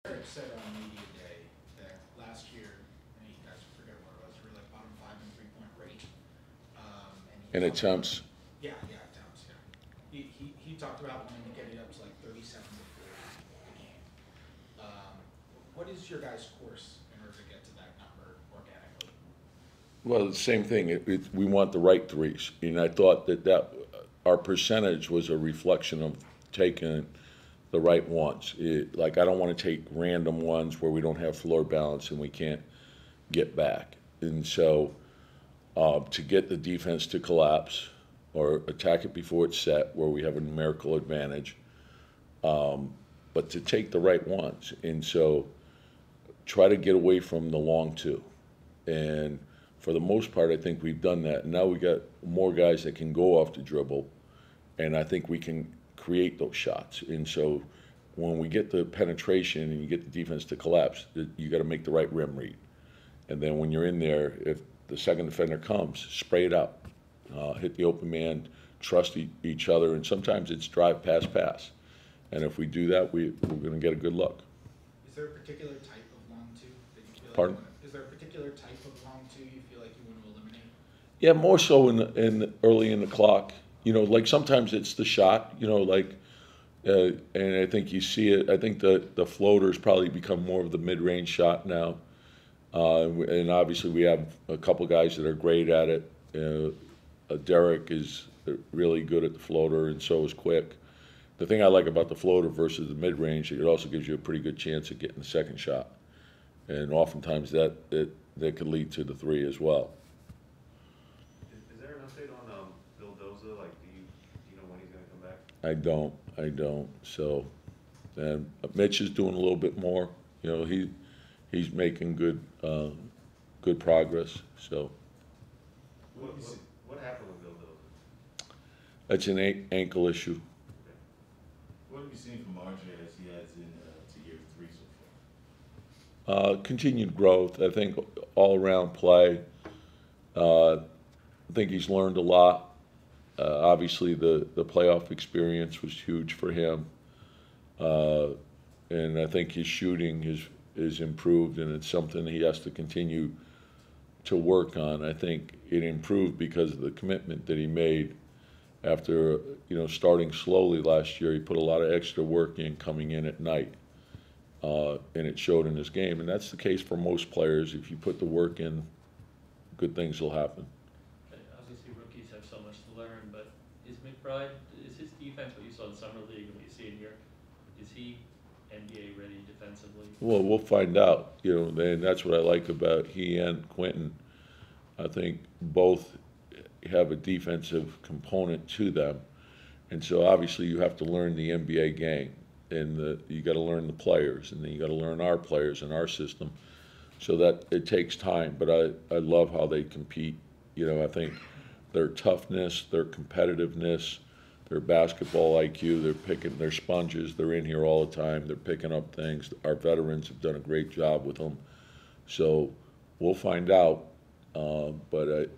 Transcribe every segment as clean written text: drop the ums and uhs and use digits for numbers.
Eric said on media day that last year, and you guys forget what it was, we were like bottom five in 3-point rate. And he And talked about, attempts. yeah, attempts, yeah. He talked about wanting to get it up to like 37 to 40 a game. Um, what is your guys' course in order to get to that number organically? Well, the same thing. We want the right threes, and I thought that our percentage was a reflection of taking the right ones. Like I don't want to take random ones where we don't have floor balance and we can't get back. And so to get the defense to collapse or attack it before it's set, where we have a numerical advantage, but to take the right ones. And so try to get away from the long two. And for the most part, I think we've done that. And now we got more guys that can go off the dribble, and I think we can create those shots. And so when we get the penetration and you get the defense to collapse, you got to make the right rim read. And then when you're in there, if the second defender comes, spray it out, hit the open man, trust each other, and sometimes it's drive, pass, pass. And if we do that, we're going to get a good look. Is there a particular type of long two that you feel like Pardon? you want to, is there a particular type of long two you feel like you want to eliminate? Yeah, more so early in the clock. You know, like sometimes it's the shot. You know, like, and I think you see it. I think the floaters probably become more of the mid-range shot now. And obviously we have a couple guys that are great at it. Derek is really good at the floater, and so is Quick. The thing I like about the floater versus the mid-range, it also gives you a pretty good chance of getting the second shot, and oftentimes that could lead to the three as well. Is there an update on Thibodeau? Like, do you know when he's going to come back? I don't. So, and Mitch is doing a little bit more. You know, he's making good progress. So What, what, what happened with Thibodeau? that's an ankle issue. What have you seen from RJ as he has to year three so far? Continued growth. I think all around play. I think he's learned a lot. Obviously, the playoff experience was huge for him, and I think his shooting is improved, and it's something he has to continue to work on. I think it improved because of the commitment that he made after starting slowly last year. He put a lot of extra work in coming in at night, and it showed in his game. And that's the case for most players. If you put the work in, good things will happen. Obviously, rookies have so much to learn, but is his defense what you saw in summer league and what you see in here? Is he NBA ready defensively? Well, we'll find out. And that's what I like about he and Quentin. I think both have a defensive component to them, and so obviously you have to learn the NBA game, and you got to learn the players, and then you got to learn our players and our system. So that it takes time, but I love how they compete. I think their toughness, their competitiveness, their basketball IQ, they're sponges, they're in here all the time, they're picking up things. Our veterans have done a great job with them. So we'll find out, but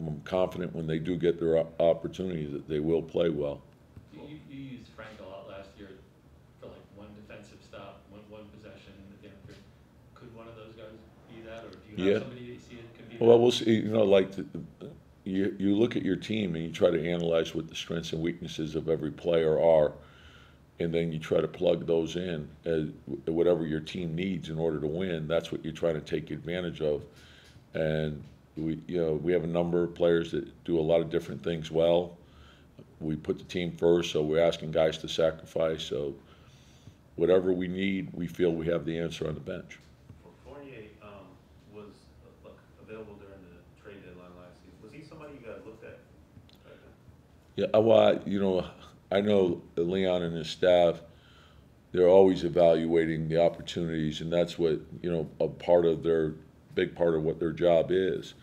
I'm confident when they do get their opportunity that they will play well. You used Frank a lot last year for like one defensive stop, one possession. Could one of those guys be that, or do you have somebody that you see that could be that? Well, we'll see. You look at your team and you try to analyze what the strengths and weaknesses of every player are, and then you try to plug those in as whatever your team needs in order to win. That's what you're trying to take advantage of. And we have a number of players that do a lot of different things well. We put the team first, so we're asking guys to sacrifice. So whatever we need, we feel we have the answer on the bench. Fournier was available during the trade deadline last season. Was he somebody you guys looked at back then? Yeah, well, I know Leon and his staff, they're always evaluating the opportunities, and that's what, big part of what their job is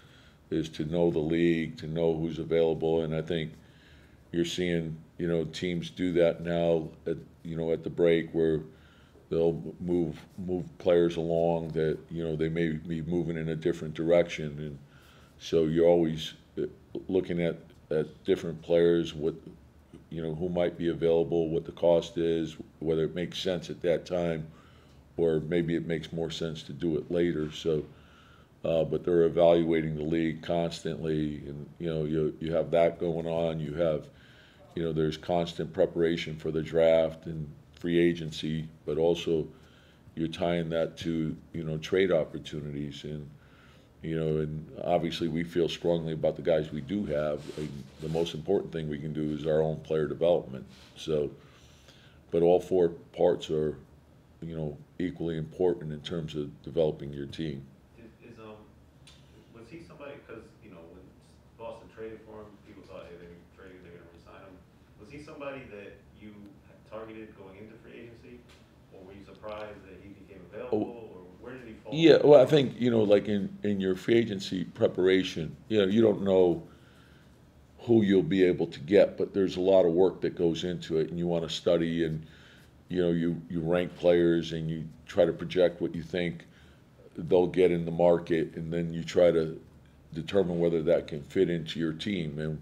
to know the league, to know who's available. And I think you're seeing, teams do that now at the break, where they'll move players along that, they may be moving in a different direction. And so you're always looking at different players, who might be available, what the cost is, whether it makes sense at that time or maybe it makes more sense to do it later. So, but they're evaluating the league constantly, and you have that going on. You have, there's constant preparation for the draft and free agency, but also you're tying that to trade opportunities, and obviously we feel strongly about the guys we do have. The most important thing we can do is our own player development. So, but all four parts are equally important in terms of developing your team. Was he somebody, because when Boston traded for him, people thought, hey, they're trading, they're going to resign him. Was he somebody that you had targeted going into free agency, or were you surprised that he became available, or where did he fall? Yeah, well, I think like in your free agency preparation, you don't know who you'll be able to get, but there's a lot of work that goes into it, and you want to study, and you rank players, and you try to project what you think they'll get in the market, and then you try to determine whether that can fit into your team, and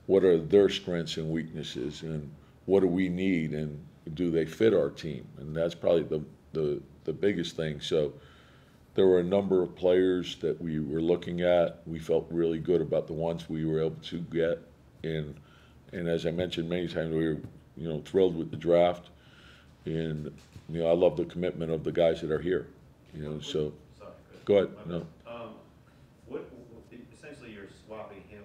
what are their strengths and weaknesses, and what do we need, and do they fit our team? And that's probably the biggest thing. So there were a number of players that we were looking at. We felt really good about the ones we were able to get, and as I mentioned many times, we were thrilled with the draft, and I love the commitment of the guys that are here. So. Sorry, Go ahead. My bad. No. What essentially you're swapping him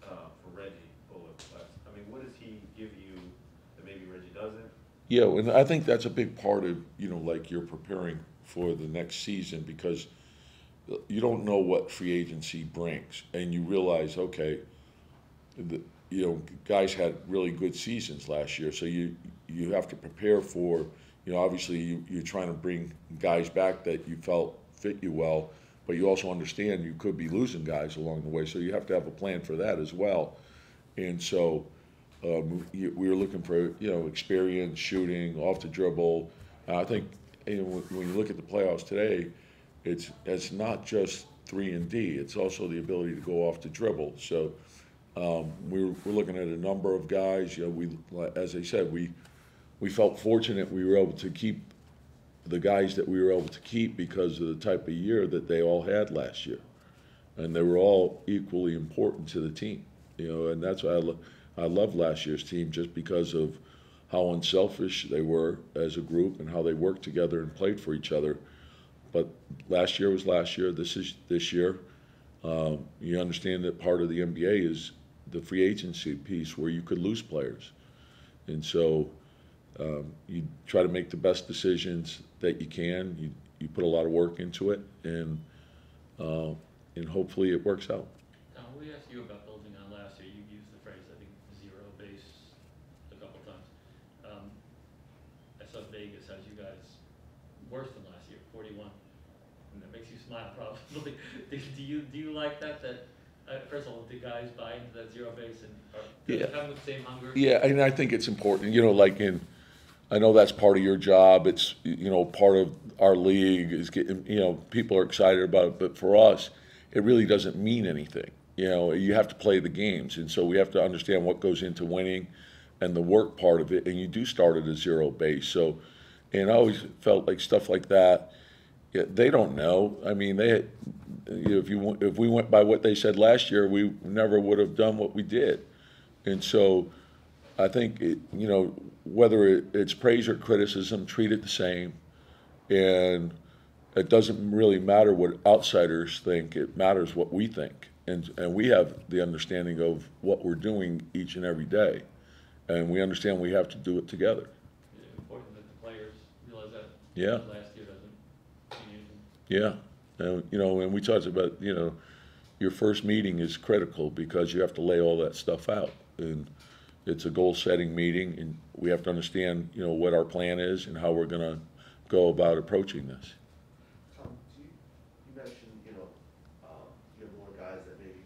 for Reggie Bullock. I mean, what does he give you that maybe Reggie doesn't? Yeah, and I think that's a big part of like you're preparing for the next season, because you don't know what free agency brings, and you realize, okay, guys had really good seasons last year, so you have to prepare for. Obviously you're trying to bring guys back that you felt fit you well, but you also understand you could be losing guys along the way, so you have to have a plan for that as well. And so we were looking for experience, shooting, off the dribble. I think when you look at the playoffs today, it's not just 3 and D, it's also the ability to go off the dribble. So we're looking at a number of guys. As I said, we felt fortunate we were able to keep the guys that we were able to keep because of the type of year that they all had last year, and they were all equally important to the team. And that's why I love last year's team, just because of how unselfish they were as a group and how they worked together and played for each other. But last year was last year. This is this year. You understand that part of the NBA is the free agency piece, where you could lose players, and so. You try to make the best decisions that you can. You put a lot of work into it, and hopefully it works out. Now, we asked you about building on last year. You used the phrase, I think, zero base a couple times. I saw Vegas has you guys worse than last year, 41, and that makes you smile probably. do you like that? First of all, do guys buy into that zero base and have the same hunger? Yeah, and I think it's important. I know that's part of your job. It's part of our league is getting. People are excited about it, but for us, it really doesn't mean anything. You have to play the games, and so we have to understand what goes into winning, and the work part of it. And you do start at a zero base. So, and I always felt like stuff like that. They don't know. I mean, if we went by what they said last year, we never would have done what we did, and so. I think whether it's praise or criticism, treat it the same, and it doesn't really matter what outsiders think. It matters what we think, and we have the understanding of what we're doing each and every day, and we understand we have to do it together. It's important that the players realize that. Yeah. Last year doesn't mean anything. Yeah, and we talked about your first meeting is critical, because you have to lay all that stuff out, and it's a goal-setting meeting, and we have to understand, what our plan is and how we're going to go about approaching this. Tom, you mentioned, you have more guys that maybe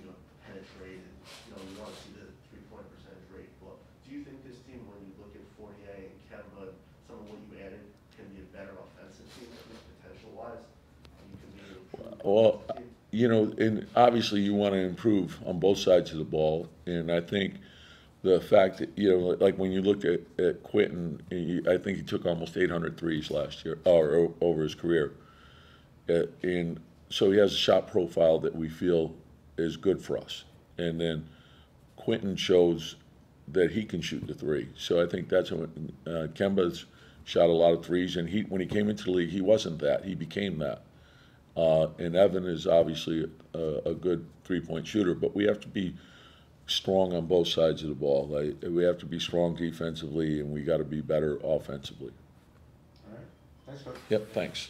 can, penetrate, and, you want to see the three-point percentage rate. But do you think this team, when you look at Fournier and Kemba, some of what you added, can be a better offensive team, at least potential-wise? You can be an improved offensive team? And obviously you want to improve on both sides of the ball, and I think the fact that, you know, like when you look at Quentin, I think he took almost 800 threes last year, or over his career. And so he has a shot profile that we feel is good for us. And then Quentin shows that he can shoot the three. So I think that's when Kemba's shot a lot of threes, and when he came into the league, he wasn't that. He became that. And Evan is obviously a good three-point shooter, but we have to be strong on both sides of the ball. Like, we have to be strong defensively, and we got to be better offensively. All right, thanks, Coach. Yep, thanks.